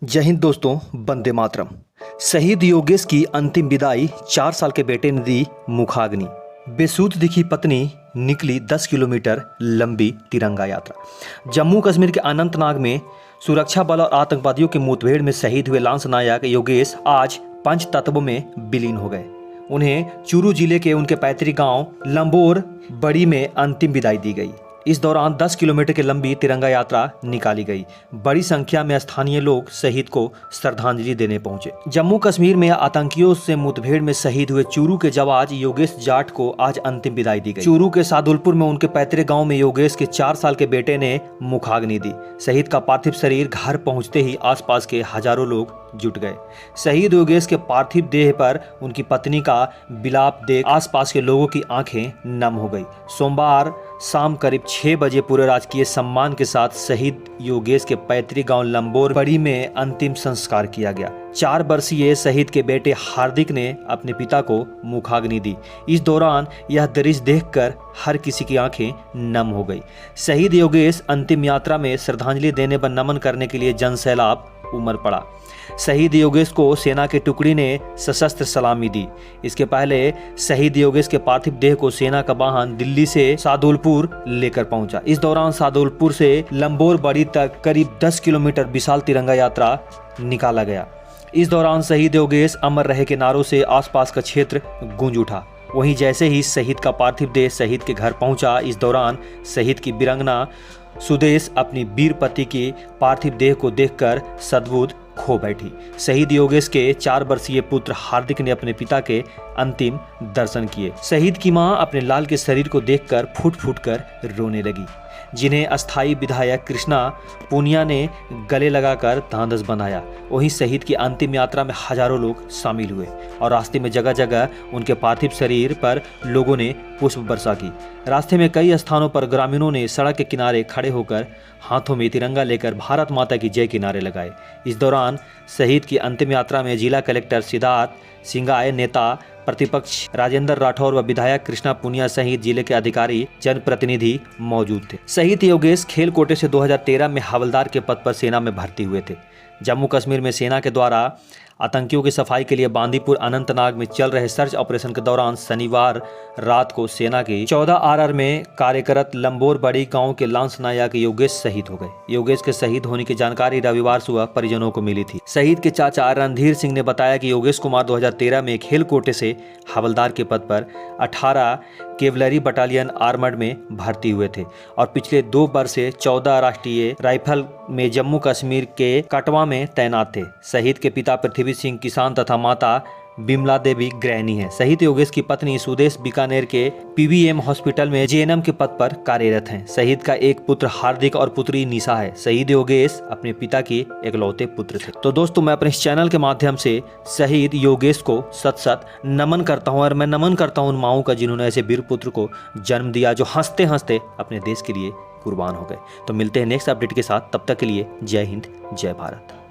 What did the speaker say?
जय हिंद दोस्तों, वंदे मातरम। शहीद योगेश की अंतिम विदाई, 4 साल के बेटे ने दी मुखाग्नि। बेसुध दिखी पत्नी, निकली 10 किलोमीटर लंबी तिरंगा यात्रा। जम्मू कश्मीर के अनंतनाग में सुरक्षा बल और आतंकवादियों की मुठभेड़ में शहीद हुए लांस नायक योगेश आज पंच तत्वों में विलीन हो गए। उन्हें चूरू जिले के उनके पैतृक गांव लंबोर बड़ी में अंतिम विदाई दी गई। इस दौरान 10 किलोमीटर की लंबी तिरंगा यात्रा निकाली गई। बड़ी संख्या में स्थानीय लोग शहीद को श्रद्धांजलि देने पहुंचे। जम्मू कश्मीर में आतंकियों से मुठभेड़ में शहीद हुए चूरू के जवान योगेश जाट को आज अंतिम विदाई दी गई। चूरू के सादुलपुर में उनके पैतृक गांव में योगेश के 4 साल के बेटे ने मुखाग्नि दी। शहीद का पार्थिव शरीर घर पहुंचते ही आसपास के हजारों लोग जुट गए। शहीद योगेश के पार्थिव देह पर उनकी पत्नी का विलाप देख आसपास के लोगों की आंखें नम हो गई। सोमवार शाम करीब 6 बजे पूरे राजकीय सम्मान के साथ शहीद योगेश के पैतृक गांव लंबोर बड़ी में अंतिम संस्कार किया गया। 4 वर्षीय शहीद के बेटे हार्दिक ने अपने पिता को मुखाग्नि दी। इस दौरान यह दृश्य देखकर हर किसी की आंखें नम हो गई। शहीद योगेश अंतिम यात्रा में श्रद्धांजलि देने व नमन करने के लिए जनसैलाब उमड़ पड़ा। शहीद योगेश को सेना की टुकड़ी ने सशस्त्र सलामी दी। इसके पहले शहीद योगेश के पार्थिव देह को सेना का वाहन दिल्ली से सादुलपुर लेकर पहुंचा। इस दौरान सादुलपुर से लंबोर बड़ी तक करीब 10 किलोमीटर विशाल तिरंगा यात्रा निकाला गया। इस दौरान शहीद योगेश अमर रहे के नारों से आसपास का क्षेत्र गूंज उठा। वहीं जैसे ही शहीद का पार्थिव देह शहीद के घर पहुंचा, इस दौरान शहीद की वीरांगना सुदेश अपनी वीर पति के पार्थिव देह को देखकर सद्बुद्ध खो बैठी। शहीद योगेश के 4 वर्षीय पुत्र हार्दिक ने अपने पिता के अंतिम दर्शन किए। शहीद की मां अपने लाल के शरीर को देखकर फूट फूट कर रोने लगी, जिन्हें अस्थायी विधायक कृष्णा पुनिया ने गले लगाकर ढांढस बंधाया। वहीं शहीद की अंतिम यात्रा में हजारों लोग शामिल हुए और रास्ते में जगह जगह उनके पार्थिव शरीर पर लोगों ने पुष्प वर्षा की। रास्ते में कई स्थानों पर ग्रामीणों ने सड़क के किनारे खड़े होकर हाथों में तिरंगा लेकर भारत माता की जय के नारे लगाए। इस दौरान शहीद की अंतिम यात्रा में जिला कलेक्टर सिद्धार्थ सिंगाए, नेता प्रतिपक्ष राजेंद्र राठौर व विधायक कृष्णा पुनिया सहित जिले के अधिकारी जनप्रतिनिधि मौजूद थे। शहीद योगेश खेल कोटे से 2013 में हवलदार के पद पर सेना में भर्ती हुए थे। जम्मू कश्मीर में सेना के द्वारा आतंकियों की सफाई के लिए बांदीपुर अनंतनाग में चल रहे सर्च ऑपरेशन के दौरान शनिवार रात को सेना के 14 आरआर में कार्यरत लंबोर बड़ी गांव के लांस नायक योगेश शहीद हो गए। योगेश के शहीद होने की जानकारी रविवार सुबह परिजनों को मिली थी। शहीद के चाचा रणधीर सिंह ने बताया कि योगेश कुमार 2013 में खेल कोटे से हवलदार के पद पर 18 कैवलरी बटालियन आर्मर्ड में भर्ती हुए थे और पिछले 2 वर्ष से 14 राष्ट्रीय राइफल में जम्मू कश्मीर के कटवा में तैनात थे। शहीद के पिता पृथ्वी सिंह किसान तथा माता बिमला देवी गृहिणी है। शहीद योगेश की पत्नी सुदेश बीकानेर के पीवीएम हॉस्पिटल में जेएनएम के पद पर कार्यरत हैं। शहीद का एक पुत्र हार्दिक और पुत्री निशा है। शहीद योगेश अपने पिता के इकलौते पुत्र थे। तो दोस्तों, मैं अपने इस चैनल के माध्यम से शहीद योगेश को सत सत नमन करता हूँ और मैं नमन करता हूँ उन माओं का जिन्होंने ऐसे वीर पुत्र को जन्म दिया, जो हंसते हंसते अपने देश के लिए कुर्बान हो गए। तो मिलते हैं नेक्स्ट अपडेट के साथ, तब तक के लिए जय हिंद, जय भारत।